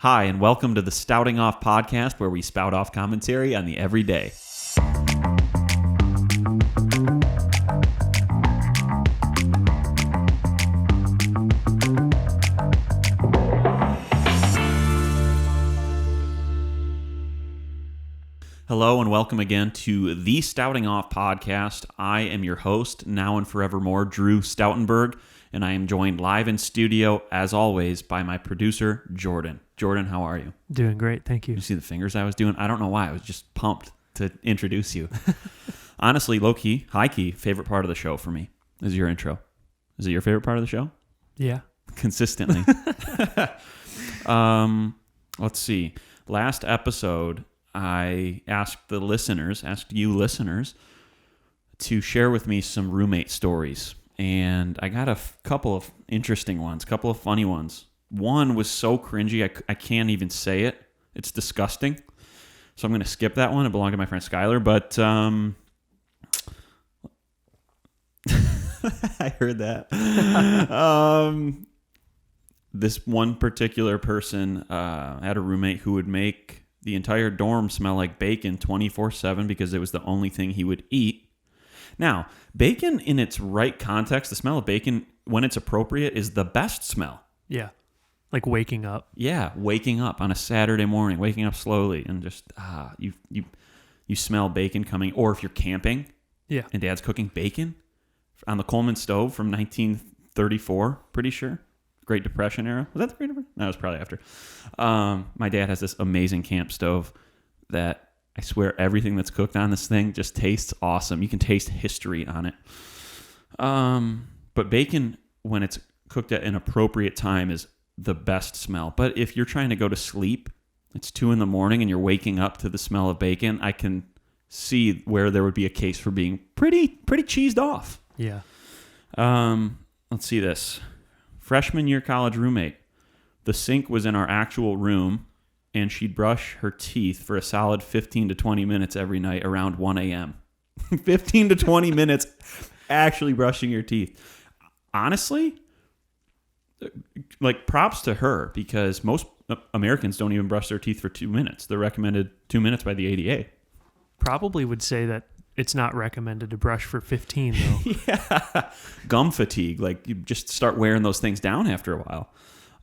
Hi, and welcome to the Stouting Off podcast, where we spout off commentary on the everyday. Hello, and welcome again to the Stouting Off podcast. I am your host, now and forevermore, Drew Stoutenberg, and I am joined live in studio, as always, by my producer, Jordan. Jordan, how are you? Doing great, thank you. You see the fingers I was doing? I don't know why. I was just pumped to introduce you. Honestly, low-key, high-key, favorite part of the show for me is your intro. Is it your favorite part of the show? Yeah. Consistently. Let's see. Last episode, I asked you listeners, to share with me some roommate stories. And I got a couple of interesting ones, a couple of funny ones. One was so cringy, I can't even say it. It's disgusting. So I'm going to skip that one. It belonged to my friend Skylar. But I heard that. This one particular person had a roommate who would make the entire dorm smell like bacon 24/7 because it was the only thing he would eat. Now, bacon in its right context, the smell of bacon, when it's appropriate, is the best smell. Yeah. Like waking up. Yeah, waking up on a Saturday morning, waking up slowly, and just, you smell bacon coming. Or if you're camping, yeah, and Dad's cooking bacon on the Coleman stove from 1934, pretty sure. Great Depression era. Was that the Great Depression? No, it was probably after. My dad has this amazing camp stove that I swear everything that's cooked on this thing just tastes awesome. You can taste history on it. But bacon, when it's cooked at an appropriate time, is the best smell. But if you're trying to go to sleep, it's 2 a.m. and you're waking up to the smell of bacon, I can see where there would be a case for being pretty cheesed off. Yeah. Let's see this. Freshman year college roommate. The sink was in our actual room, and she'd brush her teeth for a solid 15 to 20 minutes every night around 1 a.m. 15 to 20 minutes actually brushing your teeth. Honestly, like, props to her, because most Americans don't even brush their teeth for 2 minutes. They're recommended 2 minutes by the ADA. Probably would say that it's not recommended to brush for 15, though. Yeah. Gum fatigue. Like, you just start wearing those things down after a while.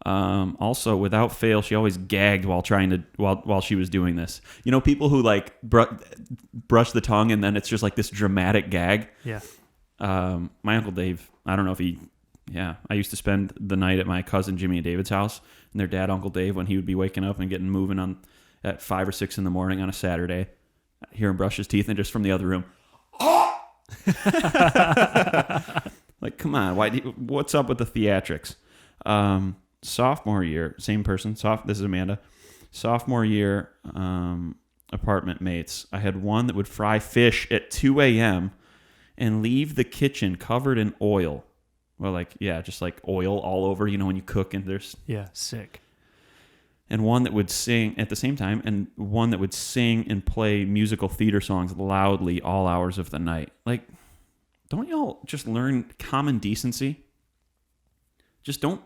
Also, without fail, she always gagged while she was doing this. You know, people who like brush the tongue and then it's just like this dramatic gag. Yeah. My Uncle Dave, I don't know if I used to spend the night at my cousin Jimmy and David's house, and their dad, Uncle Dave, when he would be waking up and getting moving on at 5 or 6 in the morning on a Saturday, I'd hear him brush his teeth, and just from the other room, like, come on, what's up with the theatrics? Sophomore year, same person. This is Amanda. Sophomore year, apartment mates. I had one that would fry fish at 2 a.m. and leave the kitchen covered in oil. Well, just like oil all over, when you cook and there's... Yeah, sick. And one that would sing at the same time, and one that would sing and play musical theater songs loudly all hours of the night. Like, don't y'all just learn common decency? Just don't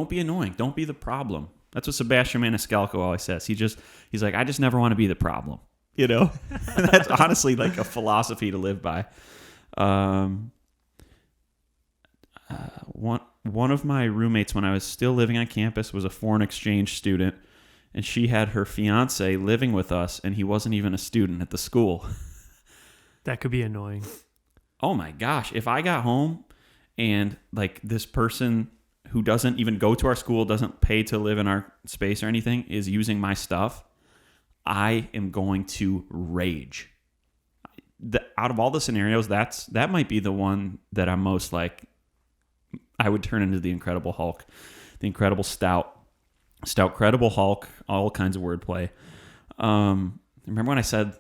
be annoying. Don't be the problem. That's what Sebastian Maniscalco always says. He's like, I just never want to be the problem. That's honestly like a philosophy to live by. One of my roommates when I was still living on campus was a foreign exchange student, and she had her fiance living with us, and he wasn't even a student at the school. That could be annoying. Oh my gosh. If I got home and like this person who doesn't even go to our school, doesn't pay to live in our space or anything, is using my stuff, I am going to rage. Out of all the scenarios, that might be the one that I'm most like, I would turn into the Incredible Hulk, the Incredible Stout Credible Hulk, all kinds of wordplay. Remember when I said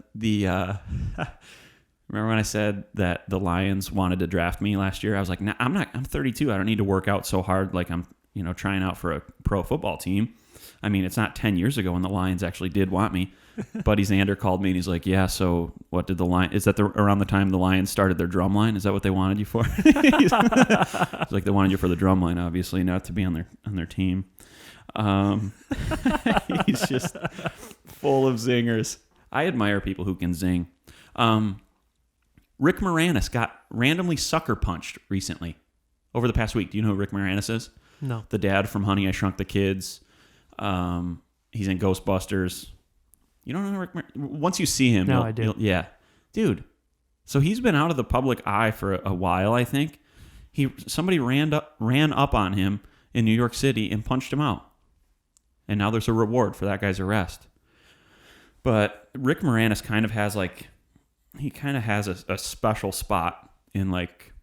that the Lions wanted to draft me last year? I was like, nah, I'm 32. I don't need to work out so hard like I'm, trying out for a pro football team. I mean, it's not 10 years ago when the Lions actually did want me. Buddy Xander called me and he's like, yeah, so what did the Lions... Is that around the time the Lions started their drum line? Is that what they wanted you for? It's like, they wanted you for the drum line, obviously, not to be on their team. He's just full of zingers. I admire people who can zing. Rick Moranis got randomly sucker punched recently over the past week. Do you know who Rick Moranis is? No. The dad from Honey, I Shrunk the Kids. He's in Ghostbusters. You don't know Rick Moranis? Once you see him, No, I do. Yeah. Dude. So he's been out of the public eye for a while, I think. Somebody ran up on him in New York City and punched him out. And now there's a reward for that guy's arrest. But Rick Moranis kind of has a special spot in like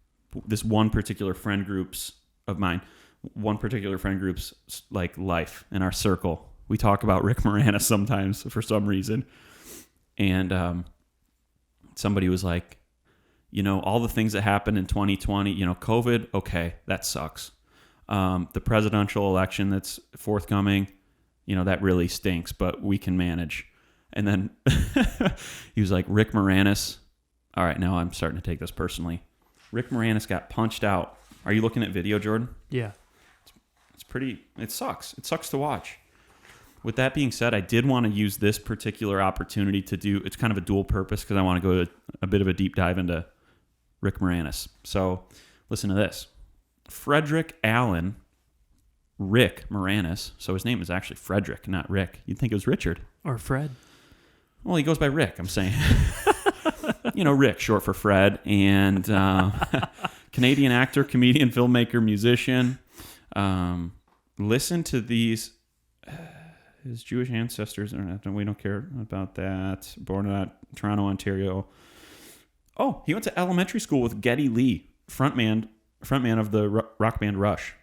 this one particular friend group's like life in our circle. We talk about Rick Moranis sometimes for some reason. And somebody was like, all the things that happened in 2020, COVID, okay, that sucks. The presidential election that's forthcoming, that really stinks, but we can manage. And then he was like, Rick Moranis. All right, now I'm starting to take this personally. Rick Moranis got punched out. Are you looking at video, Jordan? Yeah. It sucks. It sucks to watch. With that being said, I did want to use this particular opportunity it's kind of a dual purpose because I want to go to a bit of a deep dive into Rick Moranis. So listen to this. Frederick Allen Rick Moranis. So his name is actually Frederick, not Rick. You'd think it was Richard. Or Fred. Well, he goes by Rick, I'm saying. Rick, short for Fred. And Canadian actor, comedian, filmmaker, musician. Listen to these. His Jewish ancestors, we don't care about that. Born in Toronto, Ontario. Oh, he went to elementary school with Geddy Lee, frontman of the rock band Rush.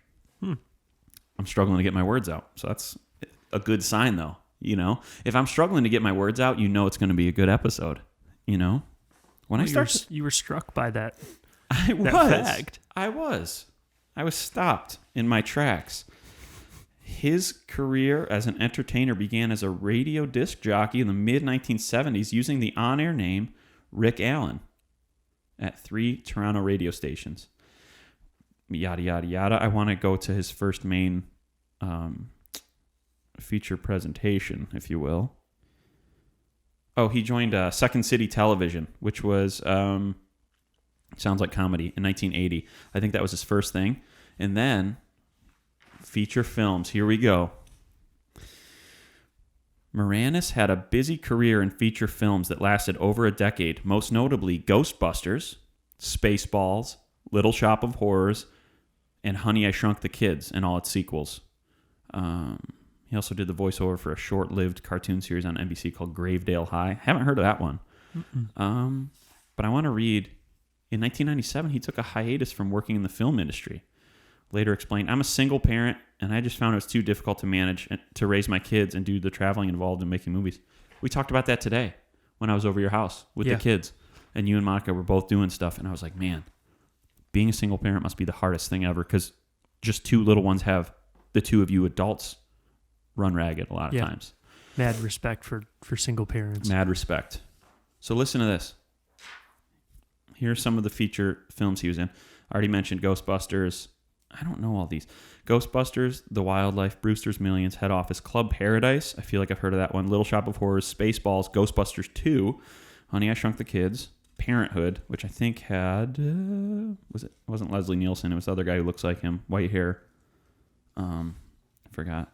I'm struggling to get my words out. So that's a good sign, though. If I'm struggling to get my words out, it's going to be a good episode. When you were struck by that. I was stopped in my tracks. His career as an entertainer began as a radio disc jockey in the mid-1970s using the on-air name Rick Allen at 3 Toronto radio stations. Yada, yada, yada. I want to go to his first main feature presentation, if you will. Oh, he joined Second City Television, which was, sounds like comedy, in 1980. I think that was his first thing. And then feature films. Here we go. Moranis had a busy career in feature films that lasted over a decade, most notably Ghostbusters, Spaceballs, Little Shop of Horrors, and Honey, I Shrunk the Kids and all its sequels. He also did the voiceover for a short-lived cartoon series on NBC called Gravedale High. Haven't heard of that one. But I want to read, in 1997, he took a hiatus from working in the film industry. Later explained, I'm a single parent, and I just found it was too difficult to manage to raise my kids and do the traveling involved in making movies. We talked about that today when I was over your house with the kids. And you and Monica were both doing stuff, and I was like, man, being a single parent must be the hardest thing ever because just 2 little ones have the 2 of you adults run ragged a lot of times. Mad respect for single parents. Mad respect. So listen to this. Here's some of the feature films he was in. I already mentioned Ghostbusters. I don't know all these. Ghostbusters, The Wildlife, Brewster's Millions, Head Office, Club Paradise. I feel like I've heard of that one. Little Shop of Horrors, Spaceballs, Ghostbusters 2, Honey, I Shrunk the Kids, Parenthood, which I think had it wasn't Leslie Nielsen. It was the other guy who looks like him, white hair. I forgot.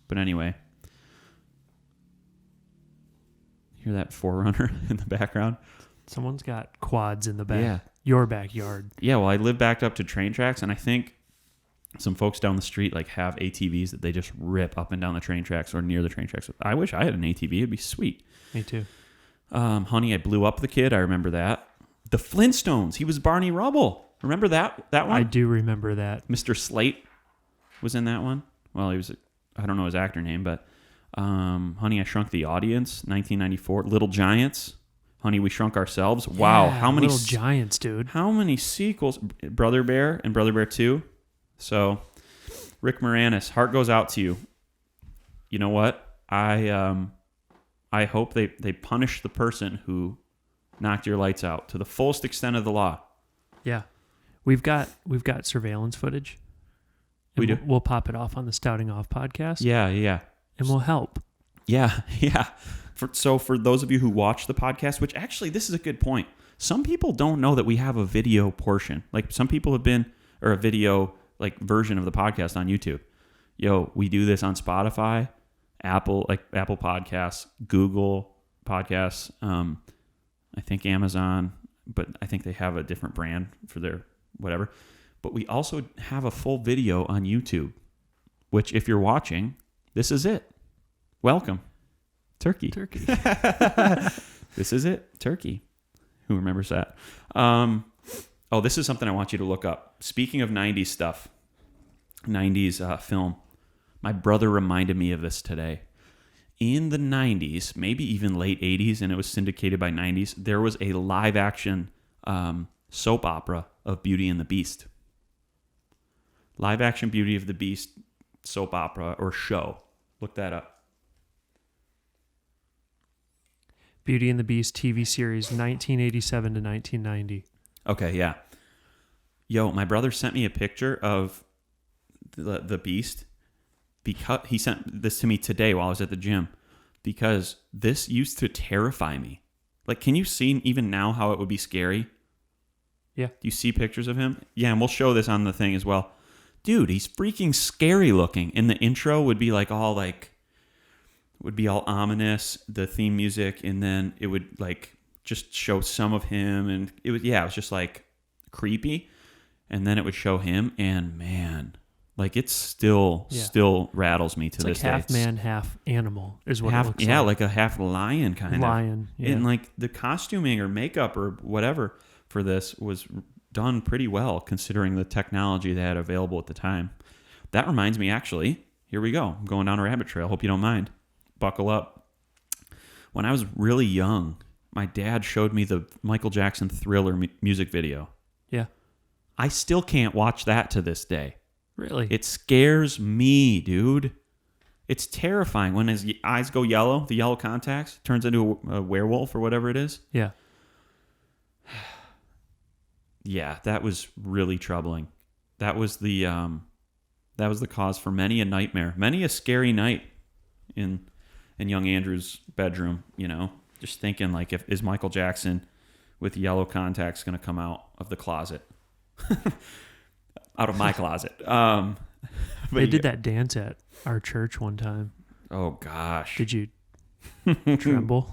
But anyway, hear that Forerunner in the background? Someone's got quads in the back. Yeah. Your backyard. Yeah, well, I live backed up to train tracks, and I think some folks down the street have ATVs that they just rip up and down the train tracks or near the train tracks. I wish I had an ATV. It'd be sweet. Me too. Honey, I Blew Up the Kid. I remember that. The Flintstones. He was Barney Rubble. Remember that one? I do remember that. Mr. Slate was in that one. Well, he was, I don't know his actor name, but Honey, I Shrunk the Audience, 1994. Little Giants. Honey, We Shrunk Ourselves. Wow, how many Little Giants, dude? How many sequels? Brother Bear and Brother Bear 2. So, Rick Moranis, heart goes out to you. You know what? I hope they punish the person who knocked your lights out to the fullest extent of the law. Yeah, we've got surveillance footage, We do. We'll pop it off on the Stouting Off podcast. Yeah. And we'll help. Yeah. So for those of you who watch the podcast, which actually this is a good point. Some people don't know that we have a video portion. Like some people have been, or a video like version of the podcast on YouTube. Yo, we do this on Spotify, Apple Podcasts, Google Podcasts, I think Amazon, but I think they have a different brand for their whatever. But we also have a full video on YouTube, which if you're watching, this is it. Welcome. Turkey. This is it. Turkey. Who remembers that? This is something I want you to look up. Speaking of 90s stuff, 90s film, my brother reminded me of this today. In the 90s, maybe even late 80s, and it was syndicated by 90s, there was a live-action soap opera of Beauty and the Beast. Live-action Beauty of the Beast soap opera or show. Look that up. Beauty and the Beast TV series, 1987 to 1990. Okay, yeah. Yo, my brother sent me a picture of the Beast because he sent this to me today while I was at the gym because this used to terrify me. Like, can you see even now how it would be scary? Yeah. Do you see pictures of him? Yeah, and we'll show this on the thing as well. Dude, he's freaking scary looking. And the intro would be all ominous, the theme music, and then it would like just show some of him, and it was just like creepy, and then it would show him, and man, like it still rattles me to this day. Like half man, half animal is what it looks like. Yeah, like a half lion kind of. Lion, yeah. And like the costuming or makeup or whatever for this was done pretty well considering the technology they had available at the time. That reminds me, actually, here we go. I'm going down a rabbit trail. Hope you don't mind. Buckle up. When I was really young, my dad showed me the Michael Jackson Thriller music video. Yeah. I still can't watch that to this day. Really? It scares me, dude. It's terrifying when his eyes go yellow, the yellow contacts, turns into a werewolf or whatever it is. Yeah. Yeah, that was really troubling. That was the cause for many a nightmare, many a scary night in young Andrew's bedroom, just thinking like, is Michael Jackson with yellow contacts going to come out of the closet? Out of my closet. They did that dance at our church one time. Oh gosh. Did you tremble?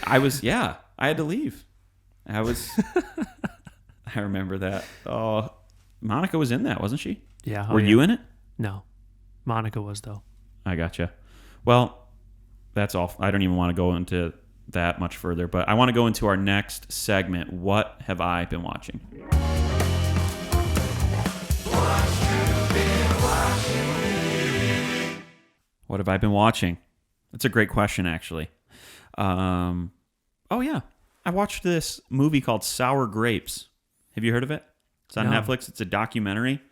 I had to leave. I remember that. Oh, Monica was in that, wasn't she? Yeah. Were you in it? No. Monica was, though. I gotcha. Well, that's all. I don't even want to go into that much further, but I want to go into our next segment. What have I been watching? What have I been watching? That's a great question, actually. Oh, yeah. I watched this movie called Sour Grapes. Have you heard of it? It's on Netflix. It's a documentary.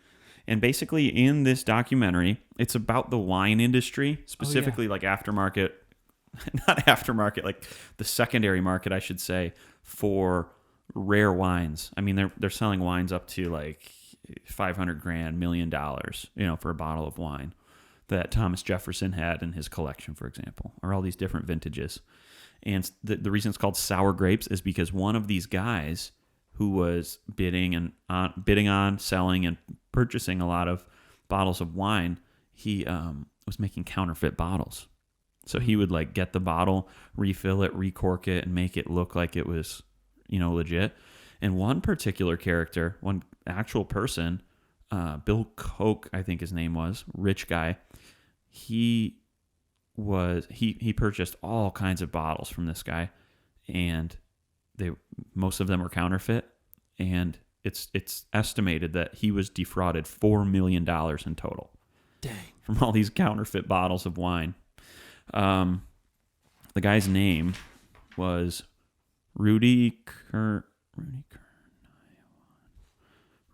And basically in this documentary, it's about the wine industry, specifically like aftermarket, not aftermarket, like the secondary market, I should say, for rare wines. I mean, they're selling wines up to like $500,000, $1 million, for a bottle of wine that Thomas Jefferson had in his collection, for example, or all these different vintages. And the reason it's called Sour Grapes is because one of these guys who was bidding on, selling, and purchasing a lot of bottles of wine, he was making counterfeit bottles. So he would like get the bottle, refill it, recork it, and make it look like it was, legit. And one particular character, one actual person, Bill Koch, I think his name was, rich guy, he purchased all kinds of bottles from this guy, and most of them were counterfeit, and it's estimated that he was defrauded $4 million in total. Dang. From all these counterfeit bottles of wine. The guy's name was Rudy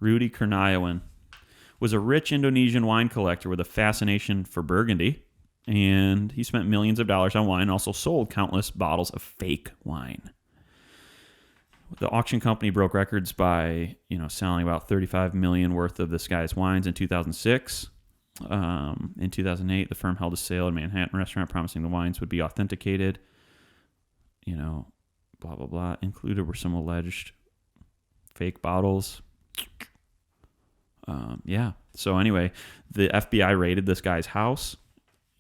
Kurniawan. Was a rich Indonesian wine collector with a fascination for Burgundy, and he spent millions of dollars on wine and also sold countless bottles of fake wine. The auction company broke records by, selling about 35 million worth of this guy's wines in 2006. In 2008, the firm held a sale at a Manhattan restaurant promising the wines would be authenticated. Blah, blah, blah. Included were some alleged fake bottles. Yeah. So anyway, the FBI raided this guy's house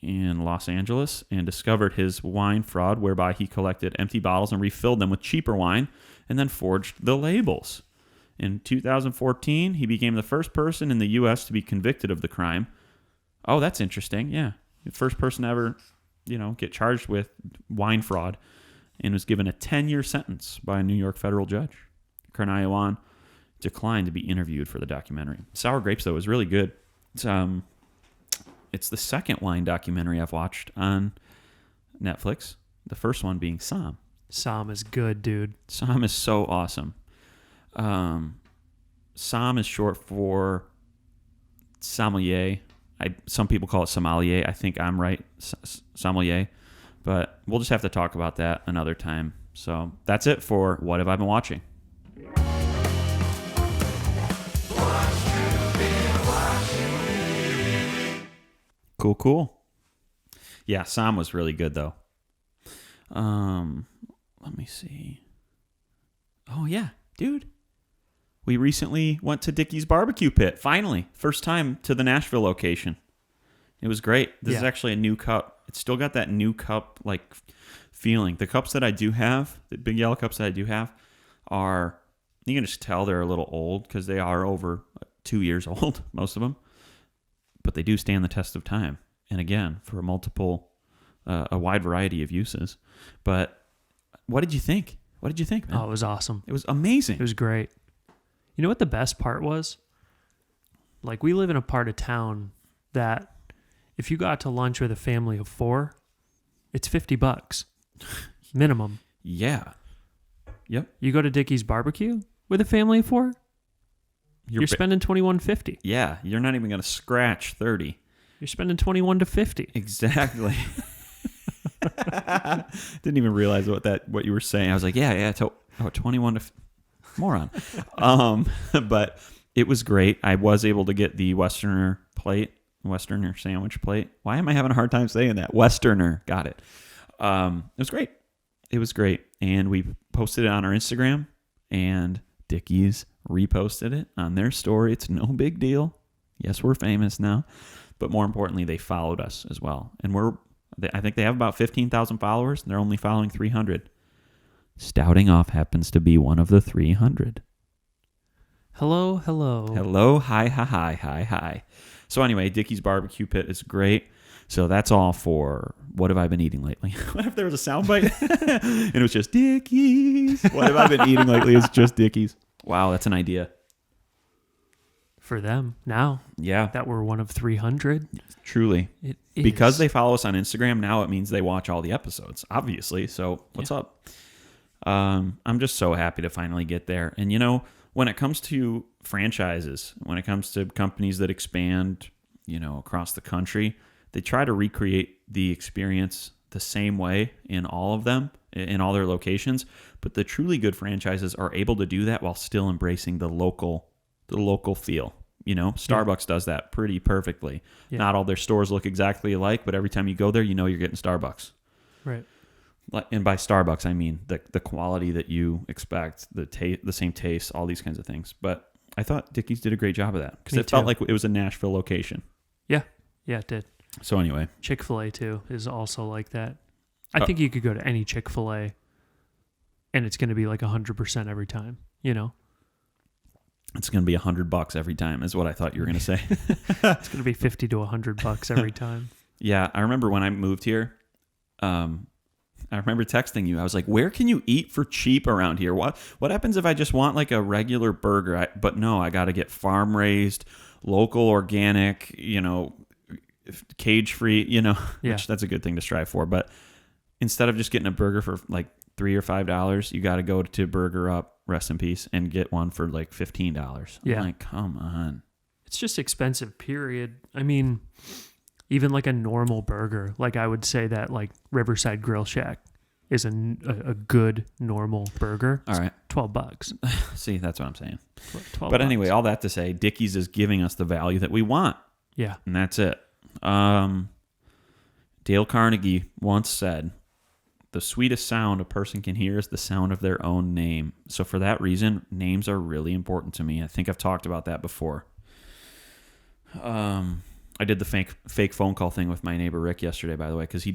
in Los Angeles and discovered his wine fraud, whereby he collected empty bottles and refilled them with cheaper wine and then forged the labels. In 2014, he became the first person in the U.S. to be convicted of the crime. Oh, that's interesting. Yeah. The first person to ever, get charged with wine fraud, and was given a 10-year sentence by a New York federal judge. Carniolan declined to be interviewed for the documentary. Sour Grapes, though, is really good. It's the second wine documentary I've watched on Netflix. The first one being Somm. Somm is good, dude. Somm is so awesome. Somm is short for sommelier. Some people call it sommelier. I think I'm right, sommelier. But we'll just have to talk about that another time. So that's it for What Have I Been Watching? Cool. Yeah, Somm was really good, though. Let me see. Oh, yeah, dude. We recently went to Dickie's Barbecue Pit, finally. First time to the Nashville location. It was great. This is actually a new cup. It's still got that new cup like feeling. The cups that I do have, the big yellow cups that I do have, are, you can just tell they're a little old because they are over 2 years old, most of them. But they do stand the test of time. And again, for a wide variety of uses. But what did you think? What did you think, man? Oh, it was awesome. It was amazing. It was great. You know what the best part was? Like, we live in a part of town that if you got to lunch with a family of 4, it's $50 minimum. Yeah. Yep. You go to Dickie's Barbecue with a family of 4, you're spending $21.50. Yeah, you're not even going to scratch 30. You're spending $21 to $50. Exactly. Didn't even realize what you were saying. I was like, yeah, 21 to moron. But it was great. I was able to get the Westerner sandwich plate. Why am I having a hard time saying that? Westerner. Got it. It was great. It was great. And we posted it on our Instagram, and Dickie's reposted it on their story. It's no big deal. Yes, we're famous now. But more importantly, they followed us as well. And I think they have about 15,000 followers, and they're only following 300. Stouting Off happens to be one of the 300. Hello. Hello, hi. So anyway, Dickie's Barbecue Pit is great. So that's all for What Have I Been Eating Lately? What if there was a soundbite? And it was just Dickie's. What have I been eating lately? It's just Dickie's. Wow, that's an idea. For them now. Yeah. That we're one of 300. Truly. It is. Because they follow us on Instagram, now it means they watch all the episodes, obviously. So what's up? I'm just so happy to finally get there. And, when it comes to franchises, when it comes to companies that expand, across the country, they try to recreate the experience the same way in all of them, in all their locations. But the truly good franchises are able to do that while still embracing the local feel. Starbucks does that pretty perfectly. Yeah. Not all their stores look exactly alike, but every time you go there, you're getting Starbucks. Right. And by Starbucks, I mean the quality that you expect, the same taste, all these kinds of things. But I thought Dickie's did a great job of that because it felt like it was a Nashville location. Yeah, it did. So anyway. Chick-fil-A, too, is also like that. I think you could go to any Chick-fil-A, and it's going to be like 100% every time, It's going to be $100 every time is what I thought you were going to say. It's going to be $50 to $100 every time. Yeah, I remember when I moved here, I remember texting you. I was like, where can you eat for cheap around here? What happens if I just want like a regular burger? But no, I got to get farm-raised, local, organic, cage-free, which that's a good thing to strive for. But instead of just getting a burger for like $3 or $5, you got to go to Burger Up, rest in peace, and get one for like $15. Yeah. I'm like, come on. It's just expensive, period. I mean, even like a normal burger, like I would say that like Riverside Grill Shack, is a good normal burger. All right. $12. See, that's what I'm saying. 12 But anyway, bucks. all that to say, Dickies is giving us the value that we want, Yeah. and that's it. Dale Carnegie once said, "The sweetest sound a person can hear is the sound of their own name." So for that reason, names are really important to me. I think I've talked about that before. I did the fake phone call thing with my neighbor Rick yesterday, by the way, because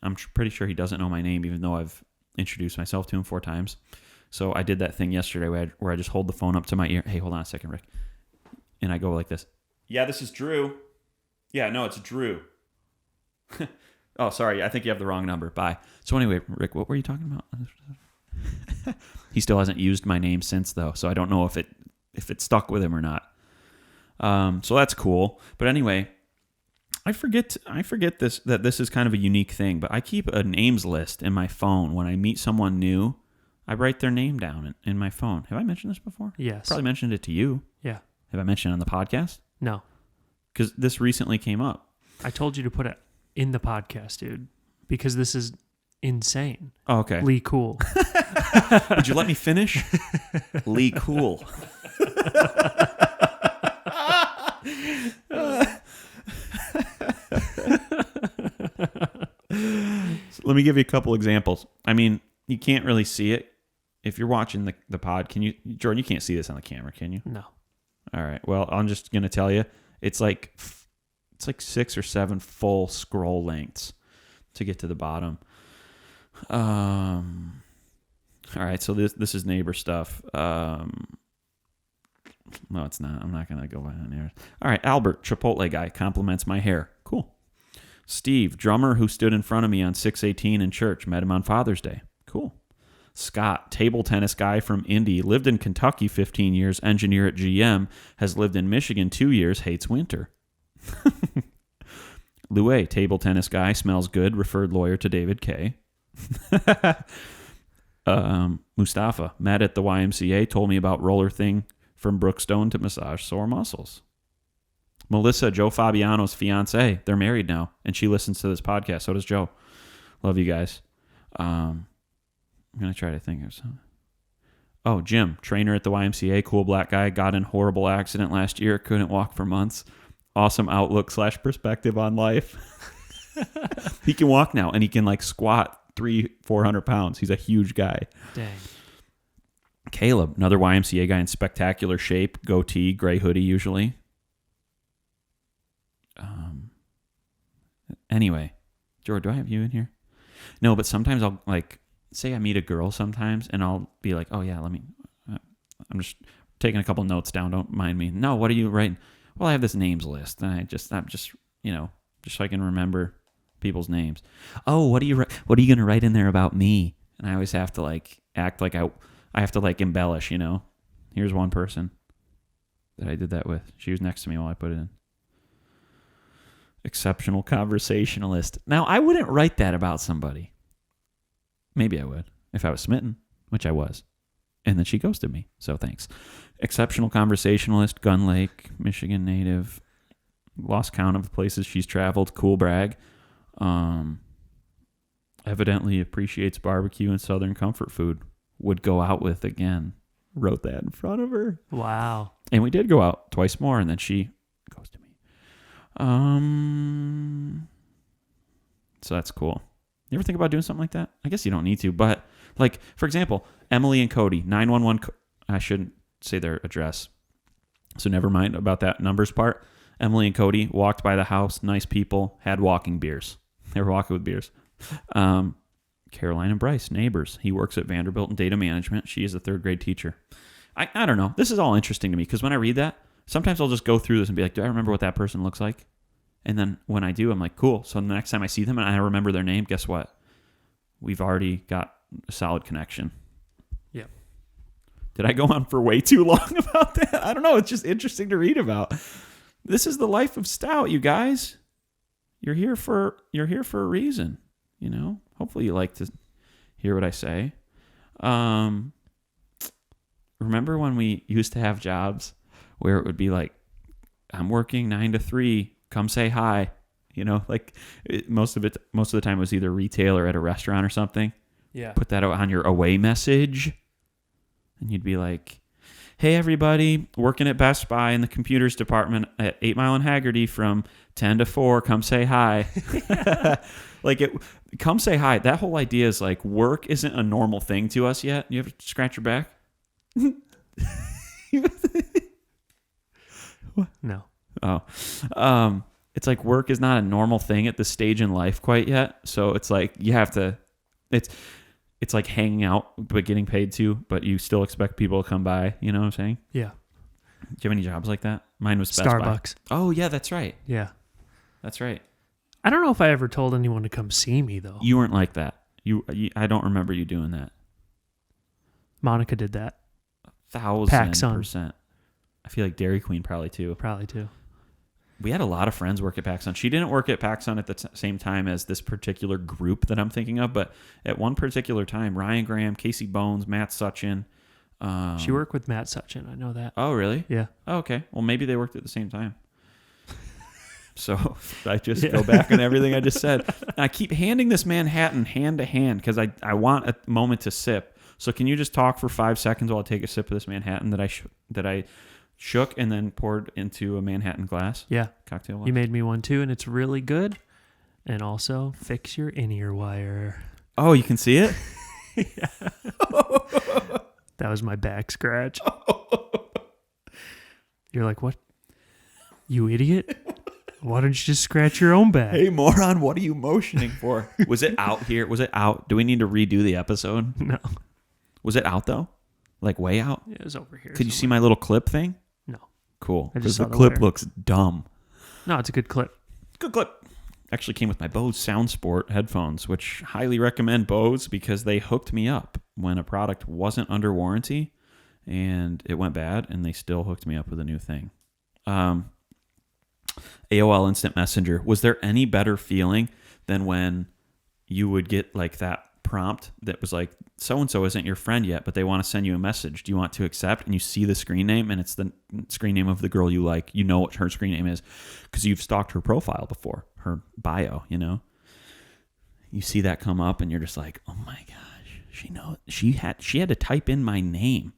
I'm pretty sure he doesn't know my name, even though I've introduced myself to him 4 times. So I did that thing yesterday where I just hold the phone up to my ear. Hey, hold on a second, Rick. And I go like this. Yeah, this is Drew. Yeah, no, it's Drew. Oh, sorry. I think you have the wrong number. Bye. So anyway, Rick, what were you talking about? He still hasn't used my name since, though, so I don't know if it stuck with him or not. So that's cool. But anyway, I forget that this is kind of a unique thing, but I keep a names list in my phone. When I meet someone new, I write their name down in my phone. Have I mentioned this before? Yes. Probably mentioned it to you. Yeah. Have I mentioned it on the podcast? No. Because this recently came up. I told you to put it in the podcast, dude, because this is insane. Oh, okay. Lee Cool. Would you let me finish? Lee Cool. So let me give you a couple examples. I mean, you can't really see it. If you're watching the pod, can you, Jordan, you can't see this on the camera, can you? No. All right. Well, I'm just going to tell you, it's like 6 or 7 full scroll lengths to get to the bottom. All right. So this is neighbor stuff. No, it's not. I'm not going to go on there. All right. Albert, Chipotle guy, compliments my hair. Cool. Steve, drummer who stood in front of me on 618 in church. Met him on Father's Day. Cool. Scott, table tennis guy from Indy, lived in Kentucky 15 years, engineer at GM, has lived in Michigan 2 years, hates winter. Louis, table tennis guy, smells good, referred lawyer to David K. Mustafa, met at the YMCA, told me about roller thing from Brookstone to massage sore muscles. Melissa, Joe Fabiano's fiance, they're married now, and she listens to this podcast. So does Joe. Love you guys. I'm going to try to think of something. Oh, Jim, trainer at the YMCA, cool black guy, got in horrible accident last year, couldn't walk for months. Awesome outlook / perspective on life. He can walk now, and he can like squat 300-400 pounds. He's a huge guy. Dang. Caleb, another YMCA guy in spectacular shape, goatee, gray hoodie usually. Anyway, George, do I have you in here? No, but sometimes I'll like say I meet a girl sometimes, and I'll be like, "Oh yeah, let me." I'm just taking a couple notes down. Don't mind me. No, what are you writing? Well, I have this names list, and I'm just just so I can remember people's names. Oh, what are you gonna write in there about me? And I always have to like act like I have to like embellish. Here's one person that I did that with. She was next to me while I put it in. Exceptional conversationalist. Now, I wouldn't write that about somebody. Maybe I would if I was smitten, which I was. And then she ghosted me, so thanks. Exceptional conversationalist, Gun Lake, Michigan native. Lost count of the places she's traveled. Cool brag. Evidently appreciates barbecue and Southern comfort food. Would go out with again. Wrote that in front of her. Wow. And we did go out twice more, and then she ghosted me. So that's cool. You ever think about doing something like that? I guess you don't need to, but like, for example, Emily and Cody, 911. I shouldn't say their address, so never mind about that numbers part. Emily and Cody walked by the house, nice people, had walking beers. They were walking with beers. Caroline and Bryce, neighbors. He works at Vanderbilt in data management. She is a 3rd grade teacher. I don't know. This is all interesting to me because when I read that, sometimes I'll just go through this and be like, do I remember what that person looks like? And then when I do, I'm like, cool. So the next time I see them and I remember their name, guess what? We've already got a solid connection. Yeah. Did I go on for way too long about that? I don't know. It's just interesting to read about. This is the life of Stout, you guys. You're here for a reason, Hopefully you like to hear what I say. Remember when we used to have jobs where it would be like, I'm working 9 to 3, come say hi. Most of the time it was either retail or at a restaurant or something. Yeah. Put that on your away message. And you'd be like, hey, everybody, working at Best Buy in the computers department at 8 Mile and Haggerty from 10 to 4. Come say hi. Come say hi. That whole idea is like work isn't a normal thing to us yet. You ever scratch your back? No. Oh. It's like work is not a normal thing at this stage in life quite yet. So it's like you have to, it's like hanging out but getting paid to, but you still expect people to come by. You know what I'm saying? Yeah. Do you have any jobs like that? Mine was Best Starbucks. Buy. Oh, yeah, that's right. Yeah. That's right. I don't know if I ever told anyone to come see me, though. You weren't like that. I don't remember you doing that. Monica did that. 1,000%. I feel like Dairy Queen probably too. Probably too. We had a lot of friends work at PacSun. She didn't work at PacSun at the same time as this particular group that I'm thinking of, but at one particular time, Ryan Graham, Casey Bones, Matt Suchin. She worked with Matt Suchin. I know that. Oh, really? Yeah. Oh, okay. Well, maybe they worked at the same time. So I just go back on everything I just said. And I keep handing this Manhattan hand to hand because I want a moment to sip. So can you just talk for 5 seconds while I take a sip of this Manhattan that I shook and then poured into a Manhattan glass? Yeah. Cocktail glass. You made me one too, and it's really good. And also, fix your in-ear wire. Oh, you can see it? That was my back scratch. You're like, what? You idiot? Why don't you just scratch your own back? Hey, moron, what are you motioning for? Was it out here? Was it out? Do we need to redo the episode? No. Was it out, though? Like way out? It was over here. Could you see my little clip thing? No. Cool. I Because just the saw the clip wire. looks dumb. No, it's a good clip. Good clip. Actually came with my Bose SoundSport headphones, which highly recommend Bose because they hooked me up when a product wasn't under warranty and it went bad, and they still hooked me up with a new thing. AOL Instant Messenger. Was there any better feeling than when you would get like that prompt that was like, so-and-so isn't your friend yet, but they want to send you a message. Do you want to accept? And you see the screen name, and it's the screen name of the girl you like. You know what her screen name is because you've stalked her profile before, her bio, you know? You see that come up, and you're just like, oh my gosh, she had to type in my name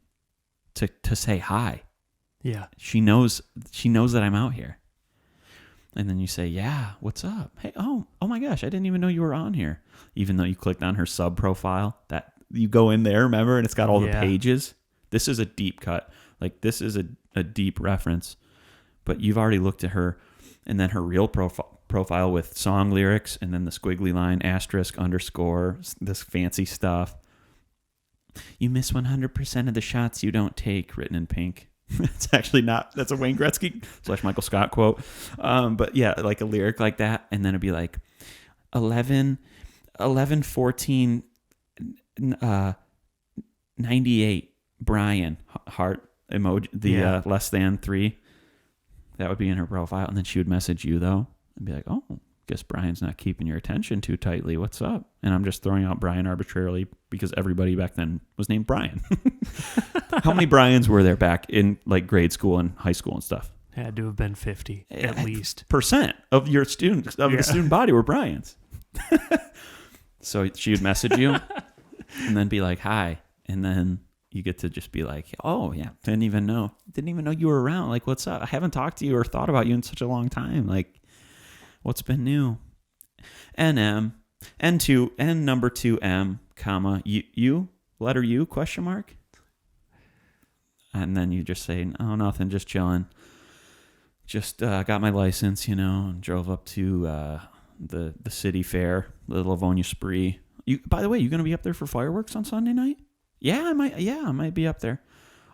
to say hi. Yeah. She knows that I'm out here. And then you say, yeah, what's up? Hey, oh my gosh, I didn't even know you were on here. Even though you clicked on her sub profile, that you go in there, remember, and it's got all the pages. This is a deep cut. Like, this is a deep reference. But you've already looked at her, and then her real profile with song lyrics, and then the squiggly line, asterisk, underscore, this fancy stuff. You miss 100% of the shots you don't take, written in pink. It's actually not. That's a Wayne Gretzky / Michael Scott quote. But yeah, like a lyric like that. And then it'd be like 11/14 98 Brian heart emoji, the less than 3. That would be in her profile. And then she would message you though and be like, oh, guess Brian's not keeping your attention too tightly. What's up? And I'm just throwing out Brian arbitrarily because everybody back then was named Brian. How many Brians were there back in like grade school and high school and stuff? Had to have been 50 at least. Percent of your students of the student body were Brians. So she would message you and then be like, hi. And then you get to just be like, oh yeah, didn't even know you were around. Like, what's up? I haven't talked to you or thought about you in such a long time. Like, what's been new? NM, N2, N number 2M, comma, U, letter U, question mark? And then you just say, oh, nothing, just chilling. Just got my license, and drove up to the city fair, the Livonia Spree. By the way, you going to be up there for fireworks on Sunday night? Yeah, I might be up there.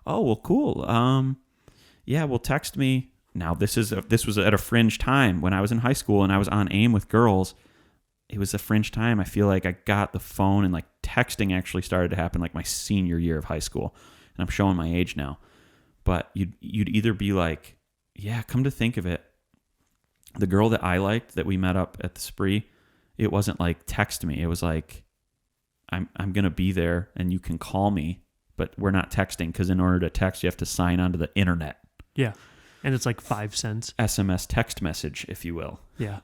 Oh, well, cool. Yeah, well, text me. Now, this was at a fringe time when I was in high school and I was on AIM with girls. It was a fringe time. I feel like I got the phone and like texting actually started to happen like my senior year of high school. And I'm showing my age now. But you'd either be like, yeah, come to think of it, the girl that I liked that we met up at the Spree, it wasn't like text me. It was like, I'm going to be there and you can call me, but we're not texting because in order to text, you have to sign onto the internet. Yeah. And it's like 5 cents. SMS text message, if you will. Yeah.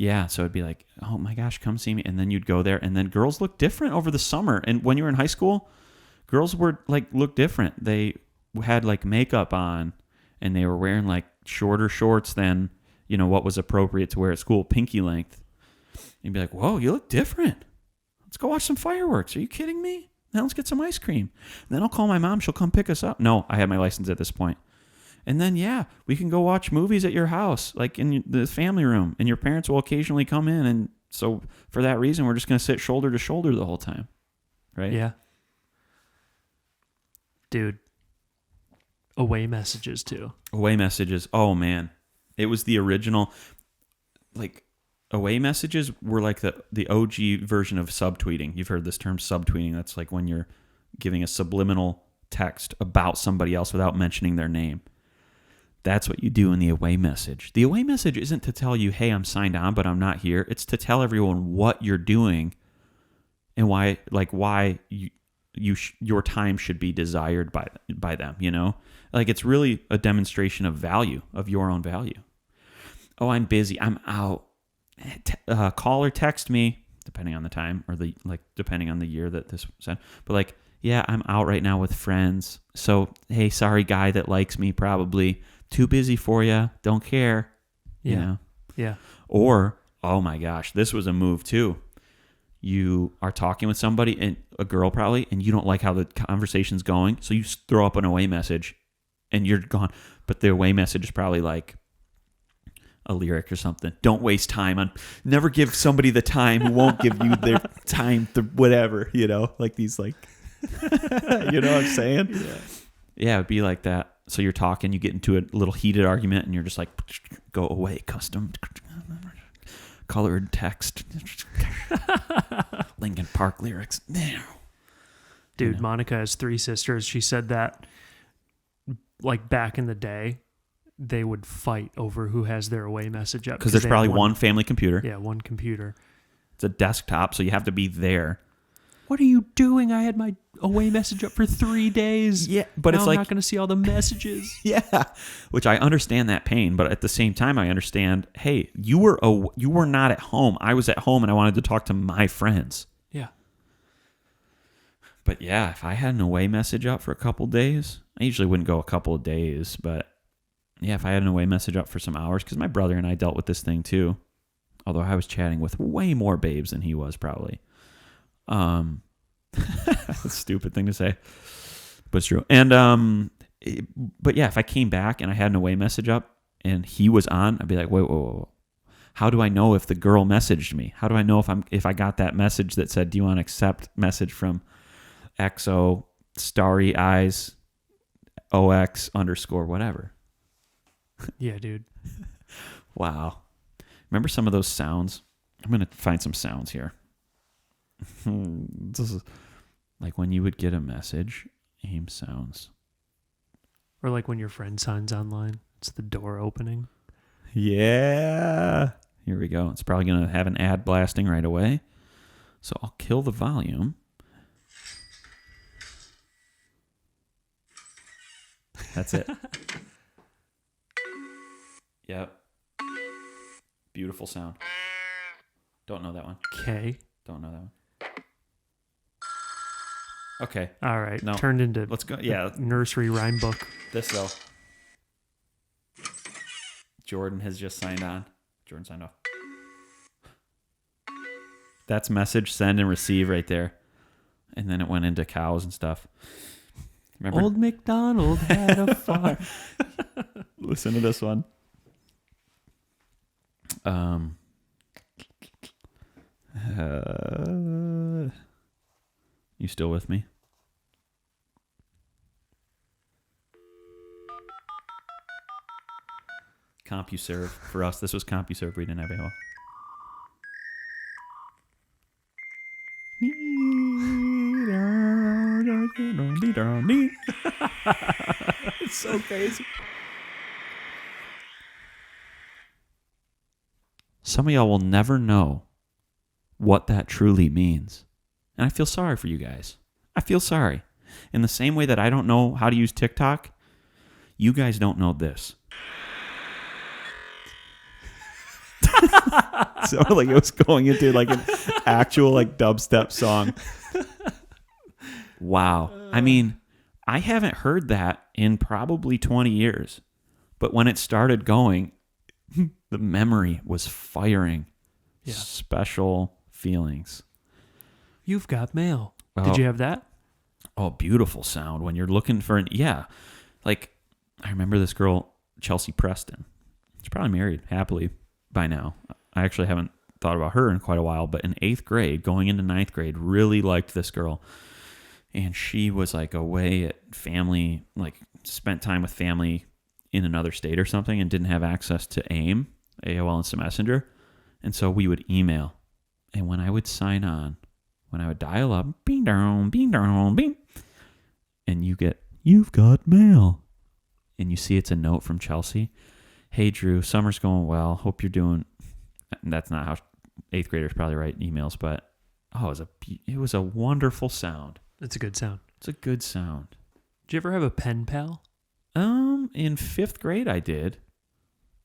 Yeah, so it'd be like, oh my gosh, come see me. And then you'd go there, and then girls look different over the summer. And when you were in high school, girls were like, look different. They had like makeup on, and they were wearing like shorter shorts than, what was appropriate to wear at school, pinky length. You'd be like, whoa, you look different. Let's go watch some fireworks. Are you kidding me? Now let's get some ice cream. And then I'll call my mom. She'll come pick us up. No, I had my license at this point. And then, yeah, we can go watch movies at your house, like in the family room. And your parents will occasionally come in. And so for that reason, we're just going to sit shoulder to shoulder the whole time. Right? Yeah. Dude. Away messages, too. Away messages. Oh, man. It was the original. Like, away messages were like the OG version of subtweeting. You've heard this term, subtweeting. That's like when you're giving a subliminal text about somebody else without mentioning their name. That's what you do in the away message. The away message isn't to tell you, hey, I'm signed on, but I'm not here. It's to tell everyone what you're doing and why your time should be desired by them, Like, it's really a demonstration of value, of your own value. Oh, I'm busy. I'm out. Call or text me, depending on the time or depending on the year that this was sent. But like, yeah, I'm out right now with friends. So, hey, sorry, guy that likes me, probably too busy for you. Don't care. Yeah. Yeah. Or, oh my gosh, this was a move too. You are talking with somebody, and a girl probably, and you don't like how the conversation's going. So you throw up an away message and you're gone. But the away message is probably like a lyric or something. Don't waste time never give somebody the time who won't give you their time to whatever, like these, like, you know what I'm saying? Yeah, it'd be like that. So you're talking, you get into a little heated argument, and you're just like, go away, custom, colored text, Linkin Park lyrics. Dude, Monica has 3 sisters. She said that, like, back in the day, they would fight over who has their away message up. Because there's probably one family computer. Yeah, one computer. It's a desktop, so you have to be there. What are you doing? I had my away message up for 3 days. Yeah, but now it's like, I'm not going to see all the messages. Yeah, which I understand that pain, but at the same time, I understand, hey, you were not at home. I was at home, and I wanted to talk to my friends. Yeah. But yeah, if I had an away message up for a couple days, I usually wouldn't go a couple of days, but yeah, if I had an away message up for some hours, because my brother and I dealt with this thing too, although I was chatting with way more babes than he was probably. That's a stupid thing to say, but it's true. And but yeah, if I came back and I had an away message up and he was on, I'd be like, wait. How do I know if the girl messaged me? How do I know if I got that message that said, do you want to accept message from XO starry eyes OX _ whatever? Yeah, dude. Wow. Remember some of those sounds? I'm going to find some sounds here. This is like when you would get a message, AIM sounds. Or like when your friend signs online, it's the door opening. Yeah. Here we go. It's probably going to have an ad blasting right away. So I'll kill the volume. That's it. Yep. Beautiful sound. Don't know that one. Okay. Don't know that one. Okay. All right. No. Turned into Let's go. Yeah. nursery rhyme book. This though. Jordan has just signed on. Jordan signed off. That's message send and receive right there. And then it went into cows and stuff. Remember? Old MacDonald had a farm. Listen to this one. You still with me? CompuServe. For us, this was CompuServe. We didn't have AOL. It's so crazy. Some of y'all will never know what that truly means. And I feel sorry for you guys. I feel sorry. In the same way that I don't know how to use TikTok, you guys don't know this. So like it was going into like an actual like dubstep song. Wow. I mean, I haven't heard that in probably 20 years. But when it started going, the memory was firing. Yeah. Special feelings. You've got mail. Oh. Did you have that? Oh, beautiful sound when you're looking for an, yeah. Like, I remember this girl, Chelsea Preston. She's probably married happily by now. I actually haven't thought about her in quite a while, but in 8th grade, going into 9th grade, really liked this girl. And she was like away at family, like spent time with family in another state or something and didn't have access to AOL Instant Messenger. And so we would email. And when I would sign on, when I would dial up, bing dong, bing, and you've got mail. And you see it's a note from Chelsea. Hey, Drew, summer's going well. Hope you're doing. And that's not how 8th graders probably write emails, but it was a wonderful sound. It's a good sound. It's a good sound. Did you ever have a pen pal? In 5th grade, I did.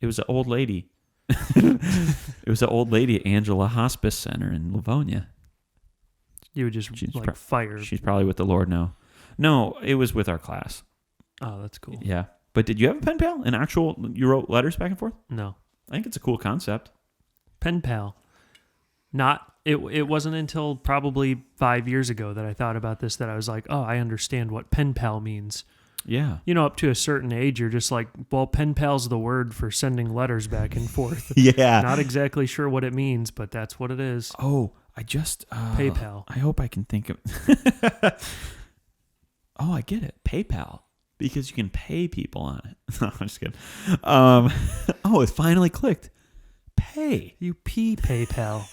It was an old lady. It was an old lady at Angela Hospice Center in Livonia. You would just fire. She's probably with the Lord now. No, it was with our class. Oh, that's cool. Yeah. But did you have a pen pal? You wrote letters back and forth? No. I think it's a cool concept. Pen pal. It wasn't until probably 5 years ago that I thought about this, that I was like, oh, I understand what pen pal means. Yeah. Up to a certain age, you're just like, well, pen pal's the word for sending letters back and forth. Yeah. Not exactly sure what it means, but that's what it is. Oh, I just... PayPal. I hope I can think of... Oh, I get it. PayPal. Because you can pay people on it. No, I'm just kidding. It finally clicked. Pay. You PayPal.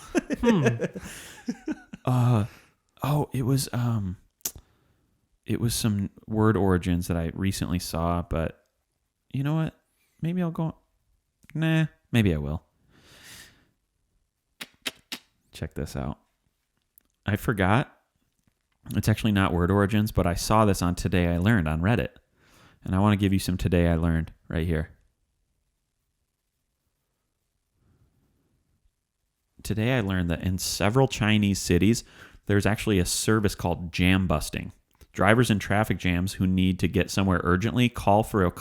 It was some word origins that I recently saw, but you know what? Maybe I'll go. Nah, maybe I will. Check this out. I forgot. It's actually not word origins, but I saw this on Today I Learned on Reddit. And I want to give you some Today I Learned right here. Today I learned that in several Chinese cities, there's actually a service called jam busting. Drivers in traffic jams who need to get somewhere urgently call for a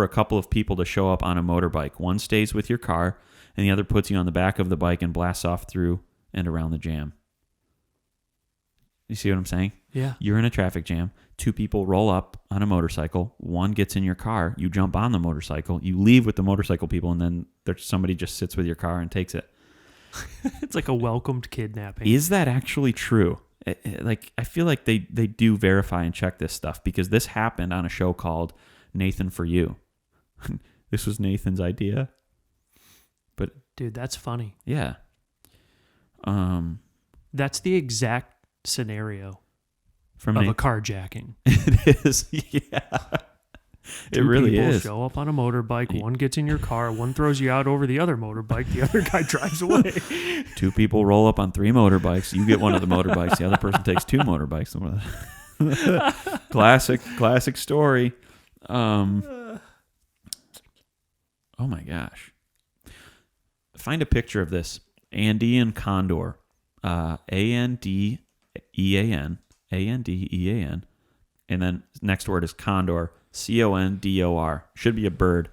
couple of people to show up on a motorbike. One stays with your car, and the other puts you on the back of the bike and blasts off through and around the jam. You see what I'm saying? Yeah. You're in a traffic jam. 2 people roll up on a motorcycle. One gets in your car. You jump on the motorcycle. You leave with the motorcycle people, and then somebody just sits with your car and takes it. It's like a welcomed kidnapping. Is that actually true? I feel like they do verify and check this stuff, because this happened on a show called Nathan for You. This was Nathan's idea. But dude, that's funny. Yeah. That's the exact scenario from of a carjacking. It is. Yeah. It really people is. Show up on a motorbike. One gets in your car. One throws you out over the other motorbike. The other guy drives away. 2 people roll up on 3 motorbikes. You get one of the motorbikes. The other person takes 2 motorbikes. Classic story. Oh my gosh. Find a picture of this. Andean condor. Andean. Andean. And then next word is condor. Condor. Should be a bird.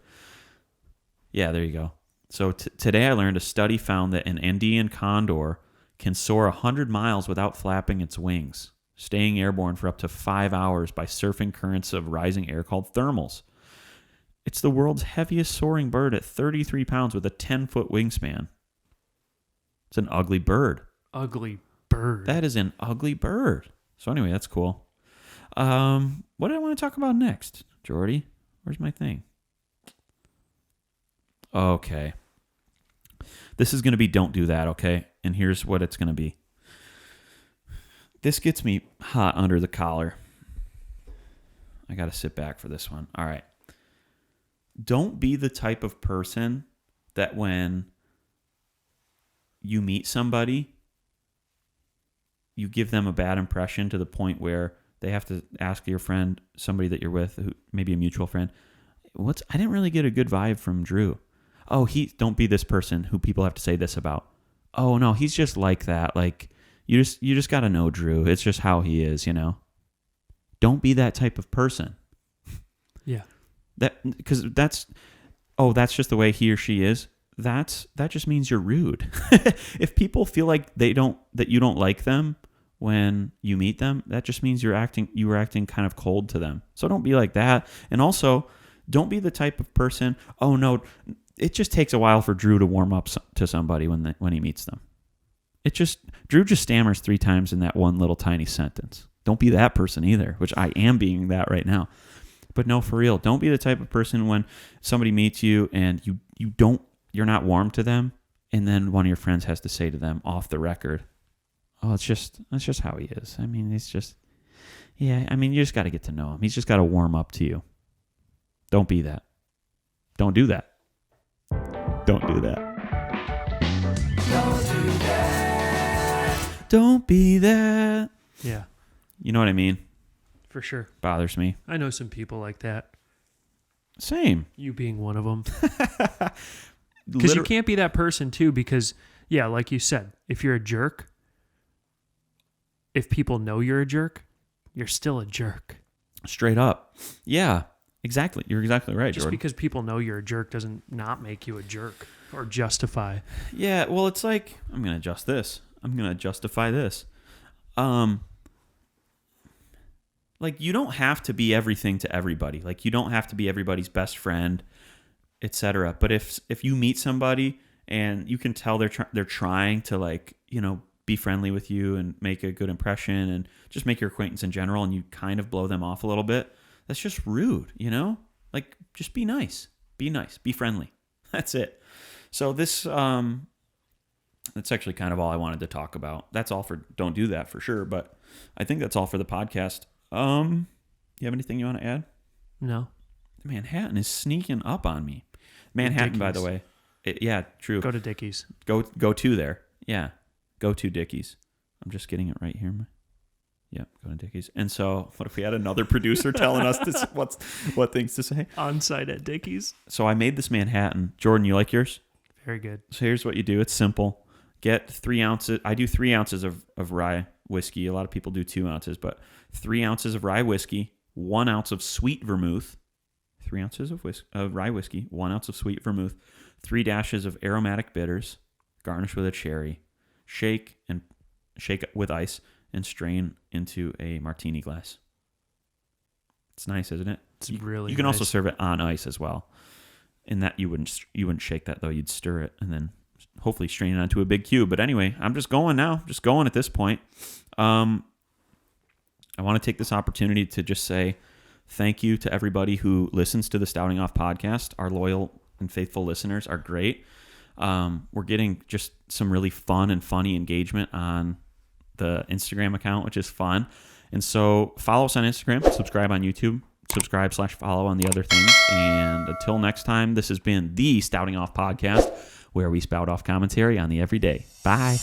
Yeah, there you go. So today I learned a study found that an Andean condor can soar 100 miles without flapping its wings, staying airborne for up to 5 hours by surfing currents of rising air called thermals. It's the world's heaviest soaring bird at 33 pounds with a 10-foot wingspan. It's an ugly bird. Ugly bird. That is an ugly bird. So anyway, that's cool. What do I want to talk about next, Jordy? Where's my thing? Okay. This is going to be Don't Do That, okay? And here's what it's going to be. This gets me hot under the collar. I got to sit back for this one. All right. Don't be the type of person that when you meet somebody, you give them a bad impression to the point where they have to ask your friend, somebody that you're with, who maybe a mutual friend, I didn't really get a good vibe from Drew. don't be this person who people have to say this about. Oh no, he's just like that. Like you just got to know Drew. It's just how he is, Don't be that type of person. Yeah. Because that's just the way he or she is. That just means you're rude. If people feel like that you don't like them when you meet them, that just means you were acting kind of cold to them. So don't be like that. And also, don't be the type of person, oh no, it just takes a while for Drew to warm up to somebody when he meets them. Drew just stammers 3 times in that one little tiny sentence. Don't be that person either, which I am being that right now. But no, for real, don't be the type of person when somebody meets you and you're not warm to them, and then one of your friends has to say to them off the record, oh, that's just how he is. I mean, you just got to get to know him. He's just got to warm up to you. Don't be that. Don't do that. Don't do that. Don't do that. Don't be that. Yeah. You know what I mean? For sure. Bothers me. I know some people like that. Same. You being one of them. Because you can't be that person too, because, yeah, like you said, if you're a jerk, if people know you're a jerk, you're still a jerk. Straight up. Yeah, exactly. You're exactly right, Just Jordan. because people know you're a jerk doesn't not make you a jerk or justify. Yeah, well, it's like, I'm going to adjust this. I'm going to justify this. Like, you don't have to be everything to everybody. Like, you don't have to be everybody's best friend, etc. But if you meet somebody and you can tell they're trying to, like, be friendly with you and make a good impression and just make your acquaintance in general, and you kind of blow them off a little bit, that's just rude, Like, just be nice. Be nice. Be friendly. That's it. So this, that's actually kind of all I wanted to talk about. That's all for Don't Do That for sure, but I think that's all for the podcast. You have anything you want to add? No. Manhattan is sneaking up on me. Manhattan, by the way. Yeah, true. Go to Dickies. Go to there. Yeah. Go to Dickies. I'm just getting it right here. Yep, go to Dickies. And so, what if we had another producer telling us what things to say? On site at Dickies. So I made this Manhattan. Jordan, you like yours? Very good. So here's what you do. It's simple. Get 3 ounces. I do 3 ounces of rye whiskey. A lot of people do 2 ounces, but 3 ounces of rye whiskey, 1 ounce of sweet vermouth, 3 ounces of rye whiskey, 1 ounce of sweet vermouth, 3 dashes of aromatic bitters, garnish with a cherry. Shake with ice and strain into a martini glass. It's nice, isn't it? It's really. You can nice. also serve it on ice as well. In that you wouldn't shake that though. You'd stir it and then hopefully strain it onto a big cube. But anyway, I'm just going now. Just going at this point. I want to take this opportunity to just say thank you to everybody who listens to the Stouting Off podcast. Our loyal and faithful listeners are great. We're getting just some really fun and funny engagement on the Instagram account, which is fun. And so follow us on Instagram, subscribe on YouTube, subscribe/follow on the other things. And until next time, this has been the Stouting Off podcast, where we spout off commentary on the everyday. Bye.